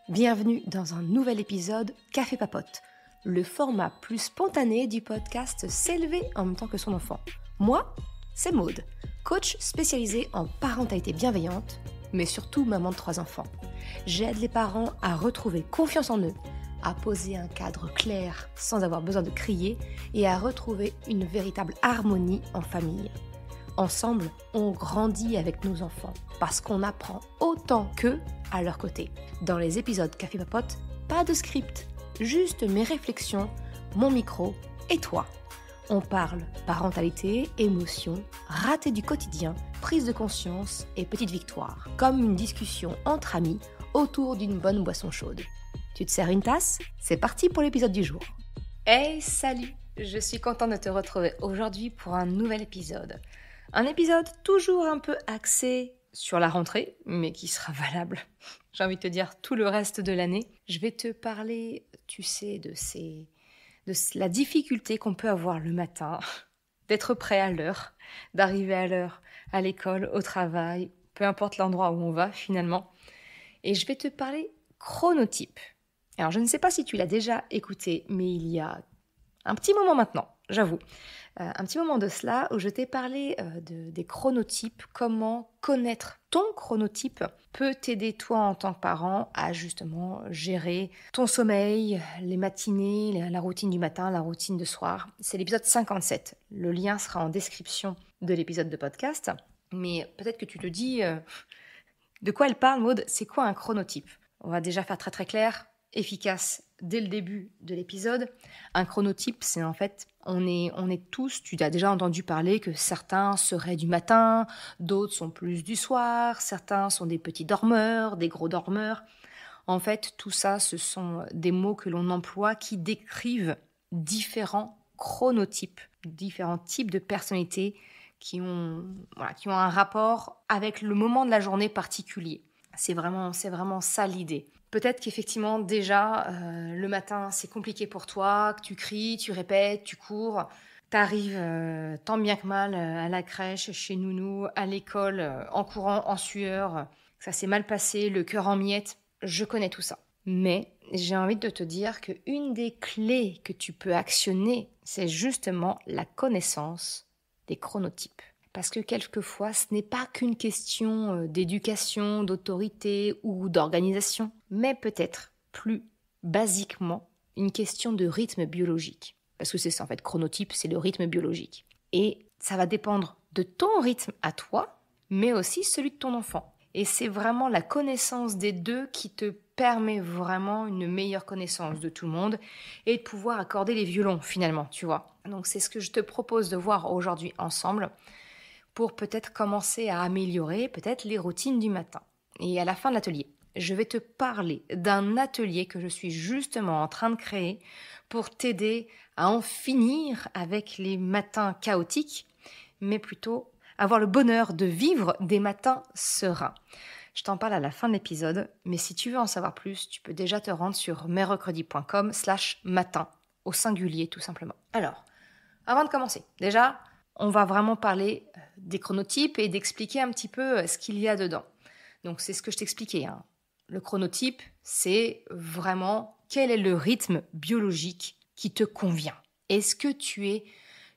Bienvenue dans un nouvel épisode Café Papote, le format plus spontané du podcast S'élever en même temps que son enfant. Moi, c'est Maude, coach spécialisée en parentalité bienveillante, mais surtout maman de 3 enfants. J'aide les parents à retrouver confiance en eux, à poser un cadre clair sans avoir besoin de crier et à retrouver une véritable harmonie en famille. Ensemble, on grandit avec nos enfants parce qu'on apprend autant qu'eux à leur côté. Dans les épisodes Café Papote, pas de script, juste mes réflexions, mon micro et toi. On parle parentalité, émotions, ratés du quotidien, prise de conscience et petites victoires, comme une discussion entre amis autour d'une bonne boisson chaude. Tu te sers une tasse ? C'est parti pour l'épisode du jour. Hey, salut! Je suis contente de te retrouver aujourd'hui pour un nouvel épisode. Un épisode toujours un peu axé sur la rentrée, mais qui sera valable, j'ai envie de te dire, tout le reste de l'année. Je vais te parler, tu sais, de la difficulté qu'on peut avoir le matin, d'être prêt à l'heure, d'arriver à l'heure à l'école, au travail, peu importe l'endroit où on va finalement. Et je vais te parler chronotype. Alors, je ne sais pas si tu l'as déjà écouté, mais il y a un petit moment maintenant, j'avoue. Un petit moment de cela où je t'ai parlé des chronotypes, comment connaître ton chronotype peut t'aider toi en tant que parent à justement gérer ton sommeil, les matinées, la routine du matin, la routine de soir. C'est l'épisode 57. Le lien sera en description de l'épisode de podcast. Mais peut-être que tu te dis, de quoi elle parle, Maude ? C'est quoi un chronotype ? On va déjà faire très très clair, efficace dès le début de l'épisode. Un chronotype, c'est en fait, on est tous, tu as déjà entendu parler que certains seraient du matin, d'autres sont plus du soir, certains sont des petits dormeurs, des gros dormeurs. En fait, tout ça, ce sont des mots que l'on emploie qui décrivent différents chronotypes, différents types de personnalités qui ont un rapport avec le moment de la journée particulier. C'est vraiment ça l'idée. Peut-être qu'effectivement, déjà, le matin, c'est compliqué pour toi, que tu cries, tu répètes, tu cours. T'arrives tant bien que mal à la crèche, chez Nounou, à l'école, en courant, en sueur. Ça s'est mal passé, le cœur en miettes. Je connais tout ça. Mais j'ai envie de te dire qu'une des clés que tu peux actionner, c'est justement la connaissance des chronotypes. Parce que quelquefois, ce n'est pas qu'une question d'éducation, d'autorité ou d'organisation, mais peut-être plus basiquement une question de rythme biologique. Parce que c'est ça en fait, chronotype, c'est le rythme biologique. Et ça va dépendre de ton rythme à toi, mais aussi celui de ton enfant. Et c'est vraiment la connaissance des deux qui te permet vraiment une meilleure connaissance de tout le monde et de pouvoir accorder les violons finalement, tu vois. Donc c'est ce que je te propose de voir aujourd'hui ensemble, pour peut-être commencer à améliorer peut-être les routines du matin. Et à la fin de l'atelier, je vais te parler d'un atelier que je suis justement en train de créer pour t'aider à en finir avec les matins chaotiques, mais plutôt avoir le bonheur de vivre des matins sereins. Je t'en parle à la fin de l'épisode, mais si tu veux en savoir plus, tu peux déjà te rendre sur merrecredi.com/matin, au singulier tout simplement. Alors, avant de commencer, déjà, on va vraiment parler des chronotypes et d'expliquer un petit peu ce qu'il y a dedans. Donc c'est ce que je t'expliquais. Le chronotype, c'est vraiment quel est le rythme biologique qui te convient. Est-ce que tu es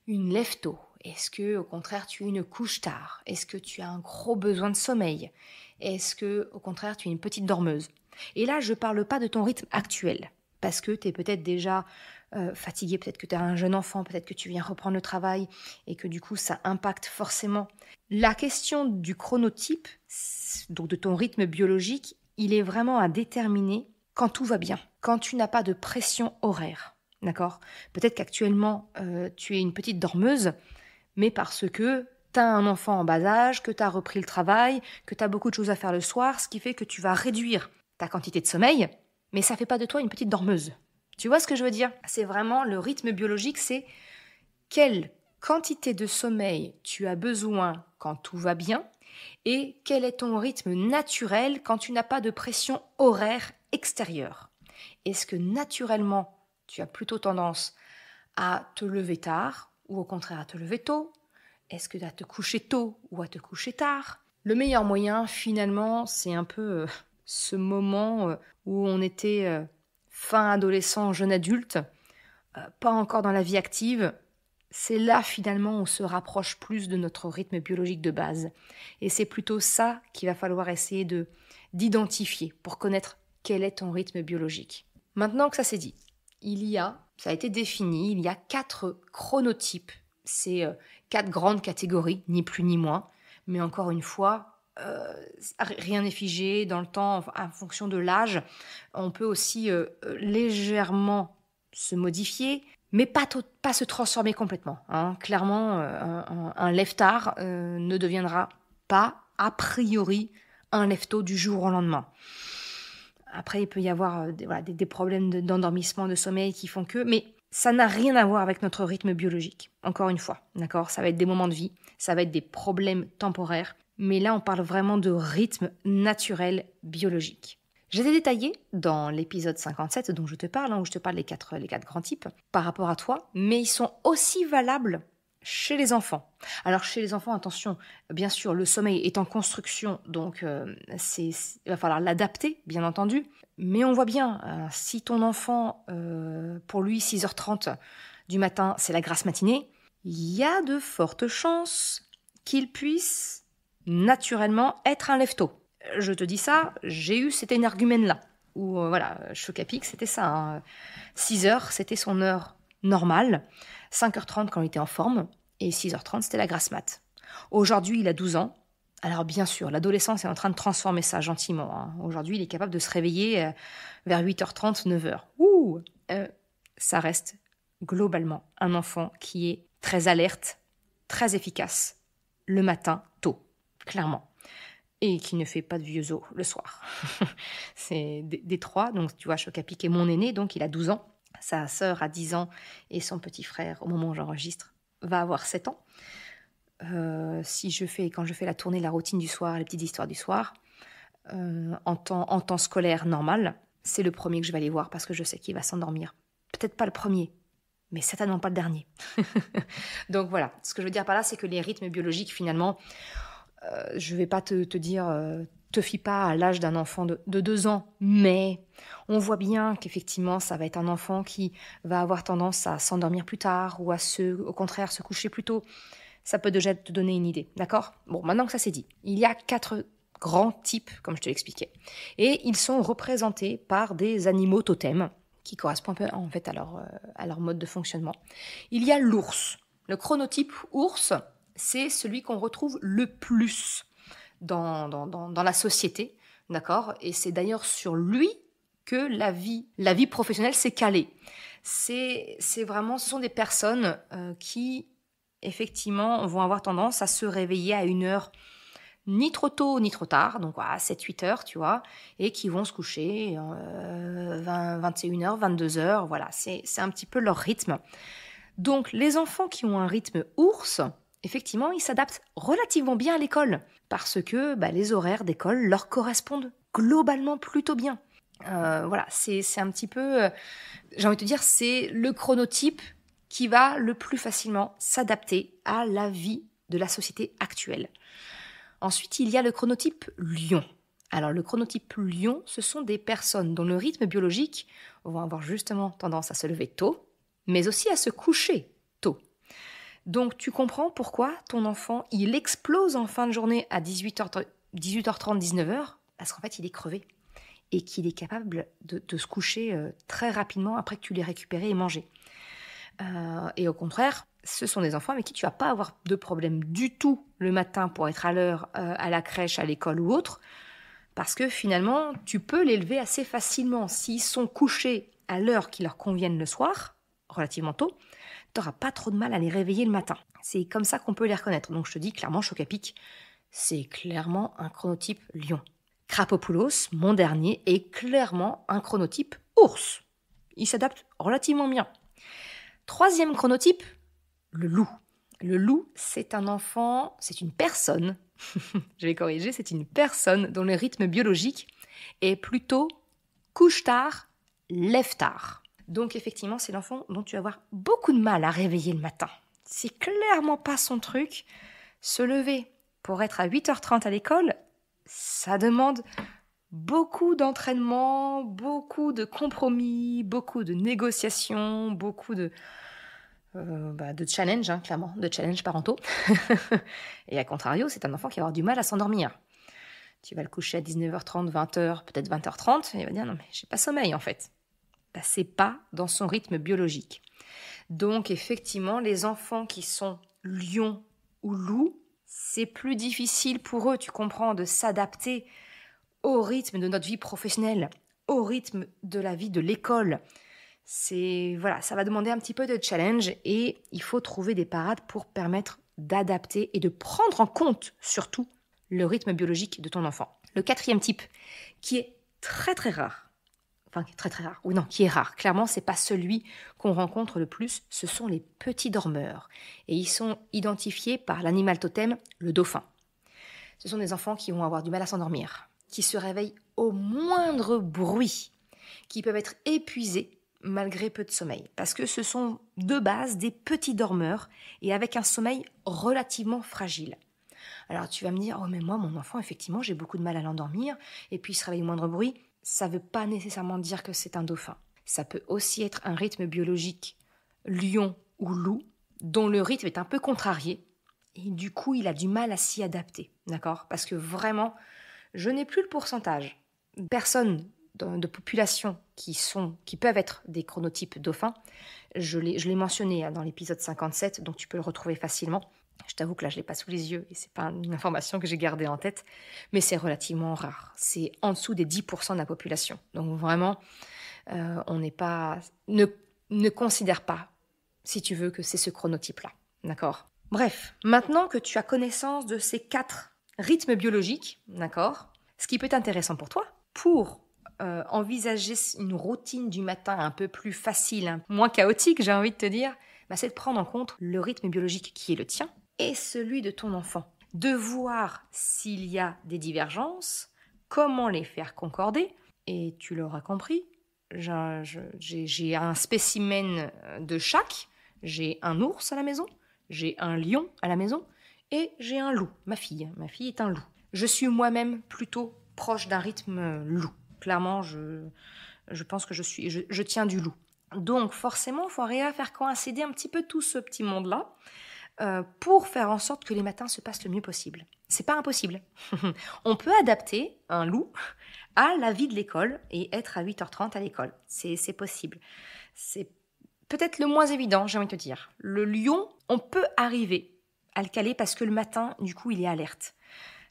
une lève-tôt ? Est-ce que au contraire tu es une couche tard ? Est-ce que tu as un gros besoin de sommeil ? Est-ce que au contraire tu es une petite dormeuse ? Et là, je ne parle pas de ton rythme actuel, parce que tu es peut-être déjà fatigué, peut-être que tu as un jeune enfant, peut-être que tu viens reprendre le travail et que du coup ça impacte forcément. La question du chronotype, donc de ton rythme biologique, il est vraiment à déterminer quand tout va bien, quand tu n'as pas de pression horaire, d'accord ? Peut-être qu'actuellement tu es une petite dormeuse, mais parce que tu as un enfant en bas âge, que tu as repris le travail, que tu as beaucoup de choses à faire le soir, ce qui fait que tu vas réduire ta quantité de sommeil, mais ça ne fait pas de toi une petite dormeuse. Tu vois ce que je veux dire ? C'est vraiment le rythme biologique, c'est quelle quantité de sommeil tu as besoin quand tout va bien et quel est ton rythme naturel quand tu n'as pas de pression horaire extérieure. Est-ce que naturellement, tu as plutôt tendance à te lever tard ou au contraire à te lever tôt ? Est-ce que tu as te coucher tôt ou à te coucher tard ? Le meilleur moyen, finalement, c'est un peu ce moment où on était fin adolescent, jeune adulte, pas encore dans la vie active, c'est là finalement où on se rapproche plus de notre rythme biologique de base. Et c'est plutôt ça qu'il va falloir essayer d'identifier pour connaître quel est ton rythme biologique. Maintenant que ça c'est dit, ça a été défini, il y a 4 chronotypes. C'est 4 grandes catégories, ni plus ni moins. Mais encore une fois, rien n'est figé dans le temps, en fonction de l'âge. On peut aussi légèrement se modifier, mais pas se transformer complètement. Clairement, un lève-tard ne deviendra pas, a priori, un lève-tôt du jour au lendemain. Après, il peut y avoir des problèmes d'endormissement, de sommeil qui font que... Mais ça n'a rien à voir avec notre rythme biologique. Encore une fois, d'accord ? Ça va être des moments de vie, ça va être des problèmes temporaires. Mais là, on parle vraiment de rythme naturel biologique. Je les ai détaillés dans l'épisode 57 dont je te parle, où je te parle des 4 grands types par rapport à toi, mais ils sont aussi valables chez les enfants. Alors chez les enfants, attention, bien sûr, le sommeil est en construction, donc il va falloir l'adapter, bien entendu. Mais on voit bien, si ton enfant, pour lui, 6h30 du matin, c'est la grasse matinée, il y a de fortes chances qu'il puisse naturellement être un lève-tôt. Je te dis ça, j'ai eu cet énergumène-là, où Choc à pic, c'était ça. 6h, c'était son heure normale, 5h30 quand il était en forme, et 6h30, c'était la grasse mat. Aujourd'hui, il a 12 ans. Alors bien sûr, l'adolescence est en train de transformer ça gentiment. Aujourd'hui, il est capable de se réveiller vers 8h30, 9h. Ça reste globalement un enfant qui est très alerte, très efficace, le matin, tôt, clairement. Et qui ne fait pas de vieux os le soir. C'est des 3, donc tu vois, Choc à pic est mon aîné, donc il a 12 ans. Sa sœur a 10 ans et son petit frère, au moment où j'enregistre, va avoir 7 ans. Quand je fais la tournée, la routine du soir, les petites histoires du soir, en temps scolaire normal, c'est le premier que je vais aller voir parce que je sais qu'il va s'endormir. Peut-être pas le premier, mais certainement pas le dernier. Donc voilà, ce que je veux dire par là, c'est que les rythmes biologiques, finalement, je vais pas te dire, te fie pas à l'âge d'un enfant de 2 ans, mais on voit bien qu'effectivement, ça va être un enfant qui va avoir tendance à s'endormir plus tard ou au contraire, se coucher plus tôt. Ça peut déjà te donner une idée, d'accord ? Bon, maintenant que ça c'est dit, il y a 4 grands types, comme je te l'expliquais. Et ils sont représentés par des animaux totems qui correspondent un peu en fait à leur mode de fonctionnement. Il y a l'ours. Le chronotype ours, c'est celui qu'on retrouve le plus dans la société, d'accord ? Et c'est d'ailleurs sur lui que la vie professionnelle s'est calée. C'est vraiment, ce sont des personnes qui, effectivement, vont avoir tendance à se réveiller à une heure ni trop tôt ni trop tard, donc à 7-8 heures, tu vois, et qui vont se coucher 21h, 22h, voilà, c'est un petit peu leur rythme. Donc les enfants qui ont un rythme ours, effectivement, ils s'adaptent relativement bien à l'école, parce que les horaires d'école leur correspondent globalement plutôt bien. C'est un petit peu, j'ai envie de te dire, c'est le chronotype qui va le plus facilement s'adapter à la vie de la société actuelle. Ensuite, il y a le chronotype lion. Alors, le chronotype lion, ce sont des personnes dont le rythme biologique vont avoir justement tendance à se lever tôt, mais aussi à se coucher tôt. Donc, tu comprends pourquoi ton enfant, il explose en fin de journée à 18h30, 19h, parce qu'en fait, il est crevé et qu'il est capable de se coucher très rapidement après que tu l'aies récupéré et mangé. Et au contraire, ce sont des enfants avec qui tu vas pas avoir de problème du tout le matin pour être à l'heure à la crèche, à l'école ou autre, parce que finalement, tu peux les lever assez facilement. S'ils sont couchés à l'heure qui leur convienne le soir, relativement tôt, tu n'auras pas trop de mal à les réveiller le matin. C'est comme ça qu'on peut les reconnaître. Donc je te dis clairement, Choc à pic, c'est clairement un chronotype lion. Krapopoulos, mon dernier, est clairement un chronotype ours. Il s'adapte relativement bien. 3e chronotype, le loup. Le loup, c'est un enfant, c'est une personne, je vais corriger, c'est une personne dont le rythme biologique est plutôt couche tard, lève tard. Donc effectivement, c'est l'enfant dont tu vas avoir beaucoup de mal à réveiller le matin. C'est clairement pas son truc. Se lever pour être à 8h30 à l'école, ça demande beaucoup d'entraînement, beaucoup de compromis, beaucoup de négociations, beaucoup de challenge, clairement, de challenge parentaux. Et à contrario, c'est un enfant qui va avoir du mal à s'endormir. Tu vas le coucher à 19h30, 20h, peut-être 20h30, et il va dire « Non, mais j'ai pas sommeil en fait ». C'est pas dans son rythme biologique. Donc effectivement, les enfants qui sont lions ou loups, c'est plus difficile pour eux, tu comprends, de s'adapter au rythme de notre vie professionnelle, au rythme de la vie de l'école. Ça va demander un petit peu de challenge et il faut trouver des parades pour permettre d'adapter et de prendre en compte surtout le rythme biologique de ton enfant. Le 4e type, qui est très très rare, qui est rare. Clairement, c'est pas celui qu'on rencontre le plus, ce sont les petits dormeurs. Et ils sont identifiés par l'animal totem, le dauphin. Ce sont des enfants qui vont avoir du mal à s'endormir, qui se réveillent au moindre bruit, qui peuvent être épuisés malgré peu de sommeil. Parce que ce sont de base des petits dormeurs et avec un sommeil relativement fragile. Alors tu vas me dire, oh mais moi, mon enfant, effectivement, j'ai beaucoup de mal à l'endormir et puis il se réveille au moindre bruit. Ça ne veut pas nécessairement dire que c'est un dauphin. Ça peut aussi être un rythme biologique lion ou loup, dont le rythme est un peu contrarié. Et du coup, il a du mal à s'y adapter. D'accord ? Parce que vraiment, je n'ai plus le pourcentage. Personnes de population qui peuvent être des chronotypes dauphins. Je l'ai mentionné dans l'épisode 57, donc tu peux le retrouver facilement. Je t'avoue que là, je ne l'ai pas sous les yeux et ce n'est pas une information que j'ai gardée en tête, mais c'est relativement rare. C'est en dessous des 10% de la population. Donc vraiment, on n'est pas... Ne considère pas, si tu veux, que c'est ce chronotype-là. D'accord ? Bref, maintenant que tu as connaissance de ces 4 rythmes biologiques, d'accord ? Ce qui peut être intéressant pour toi, pour envisager une routine du matin un peu plus facile, moins chaotique, j'ai envie de te dire, c'est de prendre en compte le rythme biologique qui est le tien, et celui de ton enfant. De voir s'il y a des divergences, comment les faire concorder. Et tu l'auras compris, j'ai un spécimen de chaque. J'ai un ours à la maison, j'ai un lion à la maison et j'ai un loup, ma fille. Ma fille est un loup. Je suis moi-même plutôt proche d'un rythme loup. Clairement, je pense que je tiens du loup. Donc forcément, il faut arriver à faire coïncider un petit peu tout ce petit monde-là pour faire en sorte que les matins se passent le mieux possible. C'est pas impossible. On peut adapter un loup à la vie de l'école et être à 8h30 à l'école. C'est possible. C'est peut-être le moins évident, j'ai envie de te dire. Le lion, on peut arriver à le caler parce que le matin, du coup, il est alerte.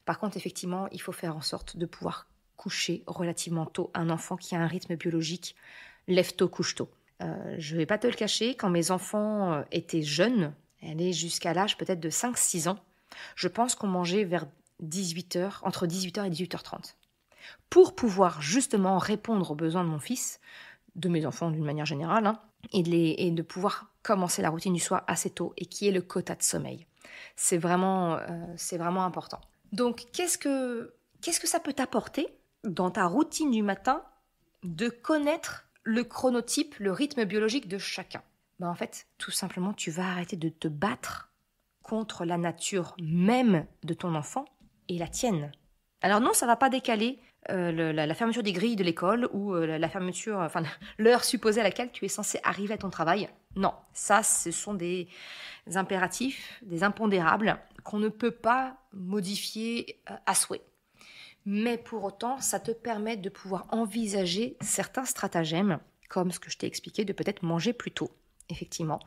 Par contre, effectivement, il faut faire en sorte de pouvoir coucher relativement tôt un enfant qui a un rythme biologique lève tôt, couche tôt. Je ne vais pas te le cacher, quand mes enfants étaient jeunes, aller jusqu'à l'âge peut-être de 5-6 ans, je pense qu'on mangeait vers 18h, entre 18h et 18h30. Pour pouvoir justement répondre aux besoins de mon fils, de mes enfants d'une manière générale, et de pouvoir commencer la routine du soir assez tôt et qui est le quota de sommeil. C'est vraiment important. Donc, qu'est-ce que ça peut t'apporter dans ta routine du matin de connaître le chronotype, le rythme biologique de chacun? En fait, tout simplement, tu vas arrêter de te battre contre la nature même de ton enfant et la tienne. Alors non, ça ne va pas décaler la fermeture des grilles de l'école ou l'heure supposée à laquelle tu es censé arriver à ton travail. Non, ça, ce sont des impératifs, des impondérables qu'on ne peut pas modifier à souhait. Mais pour autant, ça te permet de pouvoir envisager certains stratagèmes, comme ce que je t'ai expliqué, de peut-être manger plus tôt, effectivement,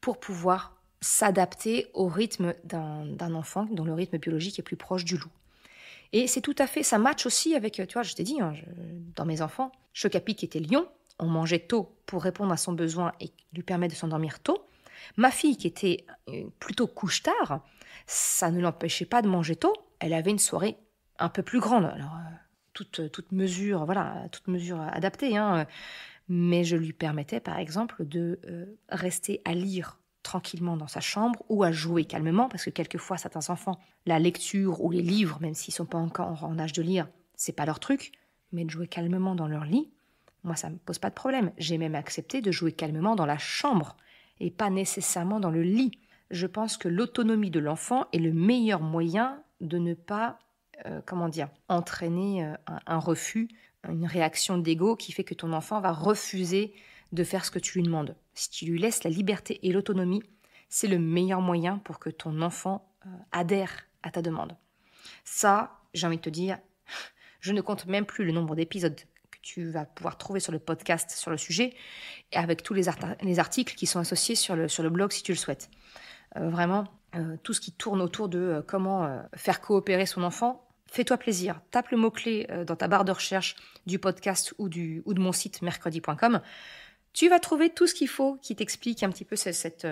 pour pouvoir s'adapter au rythme d'un enfant dont le rythme biologique est plus proche du loup. Et c'est tout à fait, ça match aussi avec, tu vois, je t'ai dit, dans mes enfants, Chocapic qui était lion, on mangeait tôt pour répondre à son besoin et lui permettre de s'endormir tôt. Ma fille qui était plutôt couche-tard, ça ne l'empêchait pas de manger tôt, elle avait une soirée un peu plus grande. Alors, toute mesure adaptée, mais je lui permettais par exemple de rester à lire tranquillement dans sa chambre ou à jouer calmement, parce que quelquefois certains enfants, la lecture ou les livres, même s'ils ne sont pas encore en âge de lire, c'est pas leur truc, mais de jouer calmement dans leur lit, moi ça me pose pas de problème. J'ai même accepté de jouer calmement dans la chambre et pas nécessairement dans le lit. Je pense que l'autonomie de l'enfant est le meilleur moyen de ne pas entraîner un refus, une réaction d'ego qui fait que ton enfant va refuser de faire ce que tu lui demandes. Si tu lui laisses la liberté et l'autonomie, c'est le meilleur moyen pour que ton enfant adhère à ta demande. Ça, j'ai envie de te dire, je ne compte même plus le nombre d'épisodes que tu vas pouvoir trouver sur le podcast sur le sujet, et avec tous les articles qui sont associés sur le blog si tu le souhaites. Vraiment, tout ce qui tourne autour de comment faire coopérer son enfant, fais-toi plaisir. Tape le mot-clé dans ta barre de recherche du podcast ou de mon site mercredi.com. Tu vas trouver tout ce qu'il faut qui t'explique un petit peu cette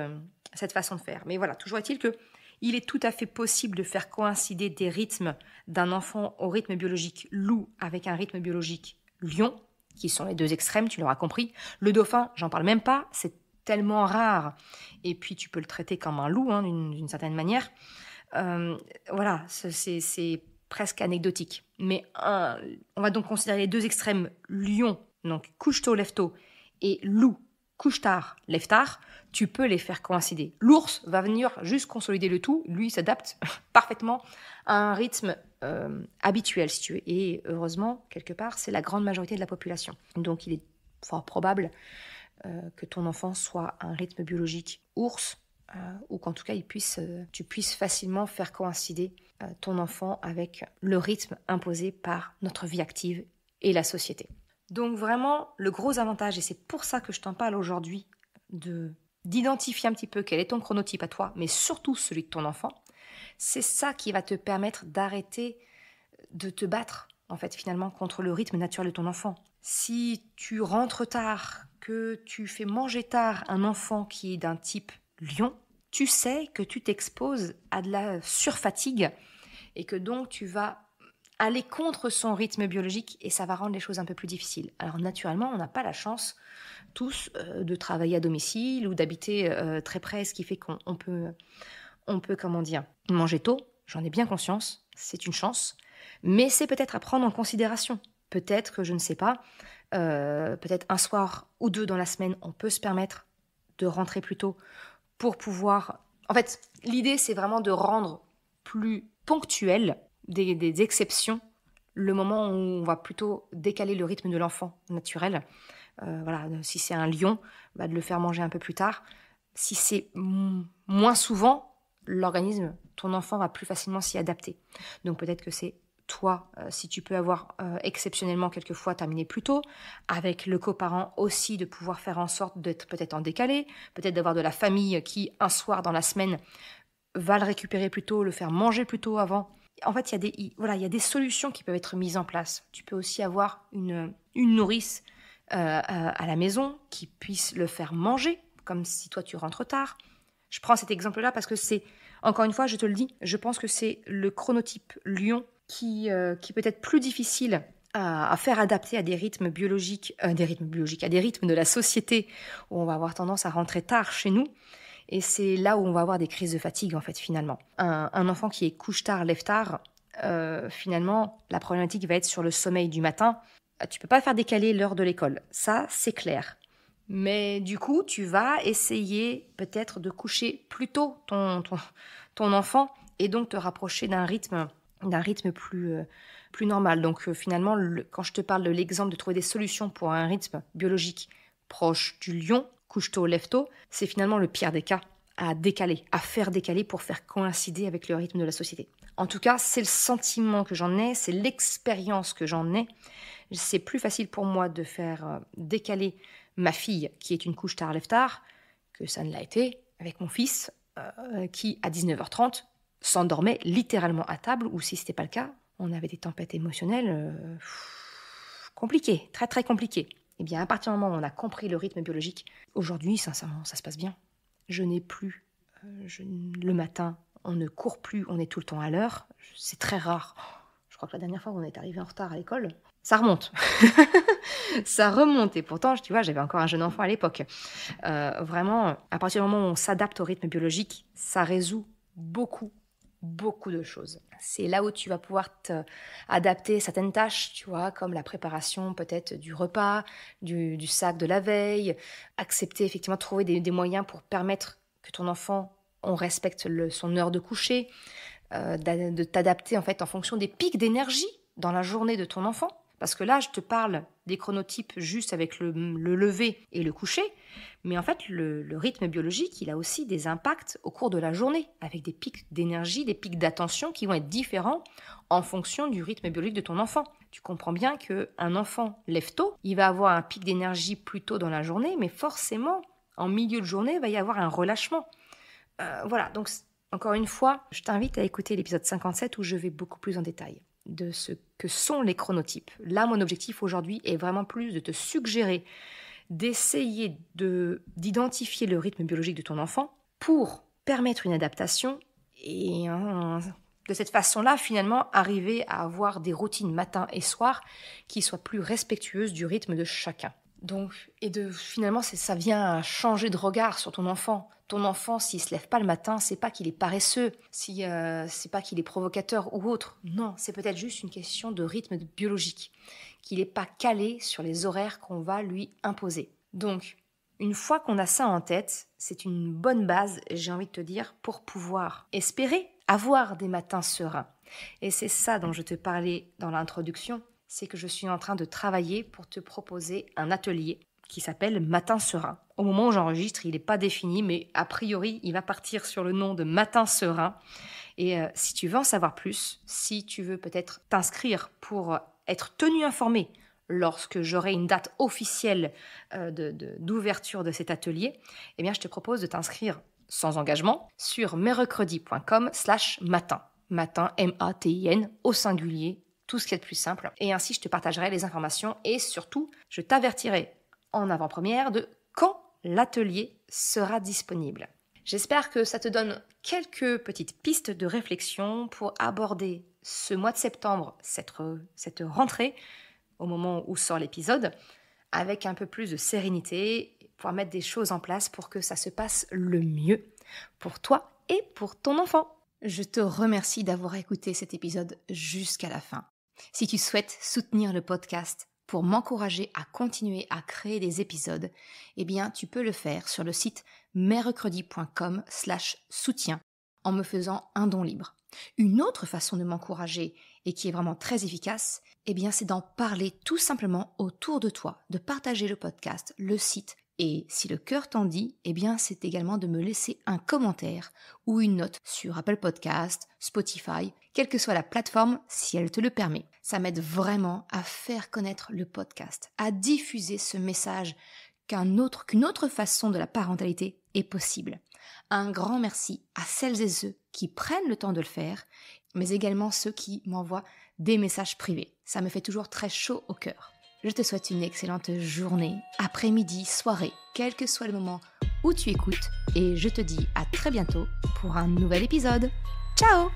façon de faire. Mais voilà, toujours est-il qu'il est tout à fait possible de faire coïncider des rythmes d'un enfant au rythme biologique loup avec un rythme biologique lion, qui sont les deux extrêmes, tu l'auras compris. Le dauphin, j'en parle même pas, c'est tellement rare. Et puis, tu peux le traiter comme un loup, d'une certaine manière. Voilà, c'est presque anecdotique. Mais on va donc considérer les deux extrêmes lion, donc couche-tôt, lève-tôt, et loup, couche-tard, lève-tard. Tu peux les faire coïncider. L'ours va venir juste consolider le tout. Lui, il s'adapte parfaitement à un rythme habituel, si tu veux. Et heureusement, quelque part, c'est la grande majorité de la population. Donc, il est fort probable que ton enfant soit un rythme biologique ours, ou qu'en tout cas, tu puisses facilement faire coïncider ton enfant avec le rythme imposé par notre vie active et la société. Donc vraiment, le gros avantage, et c'est pour ça que je t'en parle aujourd'hui, d'identifier un petit peu quel est ton chronotype à toi, mais surtout celui de ton enfant, c'est ça qui va te permettre d'arrêter de te battre, en fait, finalement, contre le rythme naturel de ton enfant. Si tu rentres tard, que tu fais manger tard un enfant qui est d'un type lion, tu sais que tu t'exposes à de la surfatigue et que donc tu vas aller contre son rythme biologique et ça va rendre les choses un peu plus difficiles. Alors naturellement, on n'a pas la chance tous de travailler à domicile ou d'habiter très près, ce qui fait qu'on peut manger tôt. J'en ai bien conscience, c'est une chance, mais c'est peut-être à prendre en considération. Peut-être que, je ne sais pas, peut-être un soir ou deux dans la semaine, on peut se permettre de rentrer plus tôt pour pouvoir... En fait, l'idée, c'est vraiment de rendre plus ponctuel des exceptions, le moment où on va plutôt décaler le rythme de l'enfant naturel. Voilà, si c'est un lion, de le faire manger un peu plus tard. Si c'est moins souvent, l'organisme, ton enfant va plus facilement s'y adapter. Donc peut-être que c'est toi, si tu peux avoir exceptionnellement quelquefois terminé plus tôt, avec le coparent aussi de pouvoir faire en sorte d'être peut-être en décalé, peut-être d'avoir de la famille qui, un soir dans la semaine, va le récupérer plus tôt, le faire manger plus tôt avant. En fait, il y a des solutions qui peuvent être mises en place. Tu peux aussi avoir une nourrice à la maison qui puisse le faire manger, comme si toi tu rentres tard. Je prends cet exemple-là parce que c'est, encore une fois, je te le dis, je pense que c'est le chronotype lion qui peut être plus difficile à faire adapter à des rythmes biologiques, à des rythmes de la société où on va avoir tendance à rentrer tard chez nous. Et c'est là où on va avoir des crises de fatigue, en fait, finalement. Un enfant qui est couche-tard, lève-tard, finalement, la problématique va être sur le sommeil du matin. Tu peux pas faire décaler l'heure de l'école. Ça, c'est clair. Mais du coup, tu vas essayer peut-être de coucher plus tôt ton enfant et donc te rapprocher d'un rythme plus normal. Donc finalement, quand je te parle de l'exemple de trouver des solutions pour un rythme biologique proche du lion, couche-tôt, lève-tôt, c'est finalement le pire des cas à faire décaler pour faire coïncider avec le rythme de la société. En tout cas, c'est le sentiment que j'en ai, c'est l'expérience que j'en ai. C'est plus facile pour moi de faire décaler ma fille, qui est une couche-tard, lève-tard, que ça ne l'a été avec mon fils, qui, à 19h30, s'endormait littéralement à table, ou si ce n'était pas le cas, on avait des tempêtes émotionnelles compliquées, très très compliquées. Eh bien, à partir du moment où on a compris le rythme biologique, aujourd'hui, sincèrement, ça se passe bien. Je n'ai plus, le matin, on ne court plus, on est tout le temps à l'heure. C'est très rare. Je crois que la dernière fois où on est arrivé en retard à l'école, ça remonte. Ça remonte. Et pourtant, tu vois, j'avais encore un jeune enfant à l'époque. Vraiment, à partir du moment où on s'adapte au rythme biologique, ça résout beaucoup de choses. C'est là où tu vas pouvoir adapter certaines tâches, tu vois, comme la préparation peut-être du repas, du sac de la veille, accepter effectivement, trouver des moyens pour permettre que ton enfant, on respecte son heure de coucher, de t'adapter en fait en fonction des pics d'énergie dans la journée de ton enfant. Parce que là, je te parle des chronotypes juste avec le lever et le coucher, mais en fait, le rythme biologique, il a aussi des impacts au cours de la journée, avec des pics d'énergie, des pics d'attention qui vont être différents en fonction du rythme biologique de ton enfant. Tu comprends bien qu'un enfant lève tôt, il va avoir un pic d'énergie plus tôt dans la journée, mais forcément, en milieu de journée, il va y avoir un relâchement. Voilà, donc encore une fois, je t'invite à écouter l'épisode 57 où je vais beaucoup plus en détail de ce que sont les chronotypes. Là, mon objectif aujourd'hui est vraiment plus de te suggérer d'essayer d'identifier le rythme biologique de ton enfant pour permettre une adaptation et de cette façon-là, finalement, arriver à avoir des routines matin et soir qui soient plus respectueuses du rythme de chacun. Donc, finalement, ça vient à changer de regard sur ton enfant. Ton enfant, s'il se lève pas le matin, c'est pas qu'il est paresseux, c'est pas qu'il est provocateur ou autre. Non, c'est peut-être juste une question de rythme biologique, qu'il n'est pas calé sur les horaires qu'on va lui imposer. Donc, une fois qu'on a ça en tête, c'est une bonne base, j'ai envie de te dire, pour pouvoir espérer avoir des matins sereins. Et c'est ça dont je te parlais dans l'introduction, c'est que je suis en train de travailler pour te proposer un atelier qui s'appelle Matin Serein. Au moment où j'enregistre, il n'est pas défini, mais a priori, il va partir sur le nom de Matin Serein. Et si tu veux en savoir plus, si tu veux peut-être t'inscrire pour être tenu informé lorsque j'aurai une date officielle d'ouverture de cet atelier, eh bien, je te propose de t'inscrire sans engagement sur mercredi.com/matin. Matin, M-A-T-I-N, au singulier, tout ce qui est le plus simple. Et ainsi, je te partagerai les informations et surtout, je t'avertirai en avant-première de quand l'atelier sera disponible. J'espère que ça te donne quelques petites pistes de réflexion pour aborder ce mois de septembre, cette rentrée, au moment où sort l'épisode, avec un peu plus de sérénité, pouvoir mettre des choses en place pour que ça se passe le mieux pour toi et pour ton enfant. Je te remercie d'avoir écouté cet épisode jusqu'à la fin. Si tu souhaites soutenir le podcast pour m'encourager à continuer à créer des épisodes, eh bien, tu peux le faire sur le site mercredi.com/soutien en me faisant un don libre. Une autre façon de m'encourager et qui est vraiment très efficace, eh bien, c'est d'en parler tout simplement autour de toi, de partager le podcast, le site. Et si le cœur t'en dit, eh bien, c'est également de me laisser un commentaire ou une note sur Apple Podcast, Spotify, quelle que soit la plateforme, si elle te le permet. Ça m'aide vraiment à faire connaître le podcast, à diffuser ce message qu'une autre façon de la parentalité est possible. Un grand merci à celles et ceux qui prennent le temps de le faire, mais également ceux qui m'envoient des messages privés. Ça me fait toujours très chaud au cœur. Je te souhaite une excellente journée, après-midi, soirée, quel que soit le moment où tu écoutes, et je te dis à très bientôt pour un nouvel épisode. Ciao!